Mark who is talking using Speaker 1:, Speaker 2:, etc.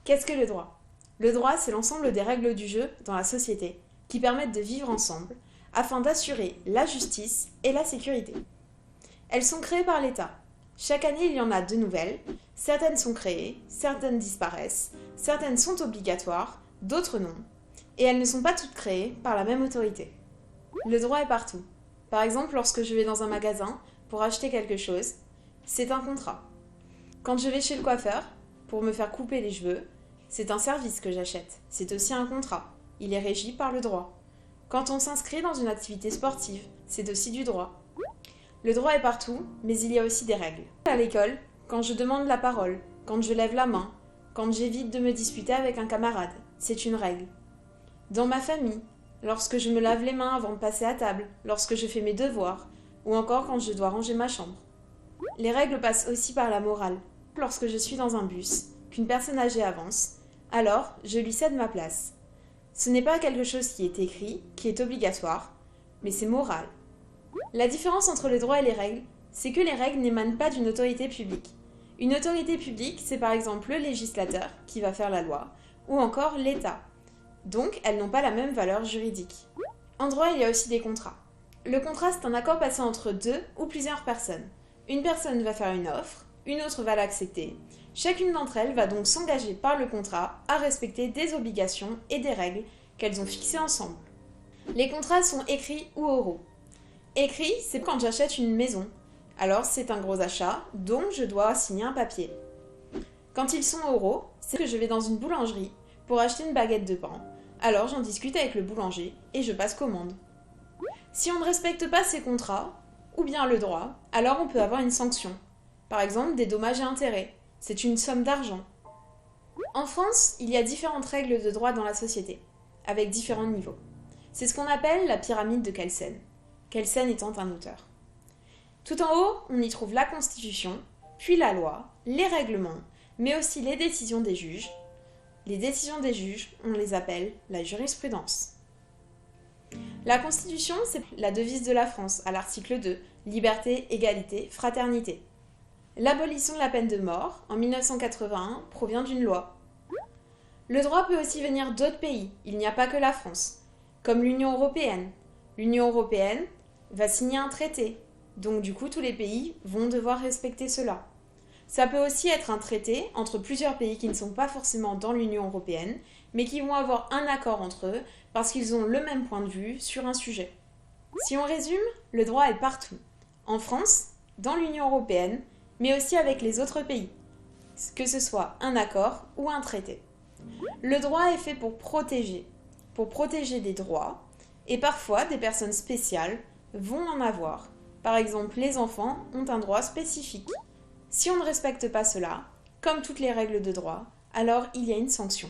Speaker 1: Qu'est-ce que le droit? Le droit, c'est l'ensemble des règles du jeu dans la société qui permettent de vivre ensemble afin d'assurer la justice et la sécurité. Elles sont créées par l'État. Chaque année, il y en a de nouvelles. Certaines sont créées, certaines disparaissent, certaines sont obligatoires, d'autres non. Et elles ne sont pas toutes créées par la même autorité. Le droit est partout. Par exemple, lorsque je vais dans un magasin pour acheter quelque chose, c'est un contrat. Quand je vais chez le coiffeur pour me faire couper les cheveux, c'est un service que j'achète. C'est aussi un contrat. Il est régi par le droit. Quand on s'inscrit dans une activité sportive, c'est aussi du droit. Le droit est partout, mais il y a aussi des règles. À l'école, quand je demande la parole, quand je lève la main, quand j'évite de me disputer avec un camarade, c'est une règle. Dans ma famille, lorsque je me lave les mains avant de passer à table, lorsque je fais mes devoirs, ou encore quand je dois ranger ma chambre. Les règles passent aussi par la morale. Lorsque je suis dans un bus, qu'une personne âgée avance, alors je lui cède ma place. Ce n'est pas quelque chose qui est écrit, qui est obligatoire, mais c'est moral. La différence entre le droit et les règles, c'est que les règles n'émanent pas d'une autorité publique. Une autorité publique, c'est par exemple le législateur qui va faire la loi, ou encore l'État. Donc, elles n'ont pas la même valeur juridique. En droit, il y a aussi des contrats. Le contrat, c'est un accord passé entre deux ou plusieurs personnes. Une personne va faire une offre, une autre va l'accepter. Chacune d'entre elles va donc s'engager par le contrat à respecter des obligations et des règles qu'elles ont fixées ensemble. Les contrats sont écrits ou oraux. Écrit, c'est quand j'achète une maison. Alors c'est un gros achat, donc je dois signer un papier. Quand ils sont oraux, c'est que je vais dans une boulangerie pour acheter une baguette de pain. Alors j'en discute avec le boulanger et je passe commande. Si on ne respecte pas ces contrats, ou bien le droit, alors on peut avoir une sanction. Par exemple, des dommages et intérêts. C'est une somme d'argent. En France, il y a différentes règles de droit dans la société, avec différents niveaux. C'est ce qu'on appelle la pyramide de Kelsen. Kelsen étant un auteur. Tout en haut, on y trouve la Constitution, puis la loi, les règlements, mais aussi les décisions des juges. Les décisions des juges, on les appelle la jurisprudence. La Constitution, c'est la devise de la France, à l'article 2, liberté, égalité, fraternité. L'abolition de la peine de mort, en 1981, provient d'une loi. Le droit peut aussi venir d'autres pays, il n'y a pas que la France, comme l'Union européenne. L'Union européenne va signer un traité, donc du coup tous les pays vont devoir respecter cela. Ça peut aussi être un traité entre plusieurs pays qui ne sont pas forcément dans l'Union européenne, mais qui vont avoir un accord entre eux parce qu'ils ont le même point de vue sur un sujet. Si on résume, le droit est partout. En France, dans l'Union européenne, mais aussi avec les autres pays, que ce soit un accord ou un traité. Le droit est fait pour protéger des droits, et parfois des personnes spéciales vont en avoir. Par exemple, les enfants ont un droit spécifique. Si on ne respecte pas cela, comme toutes les règles de droit, alors il y a une sanction.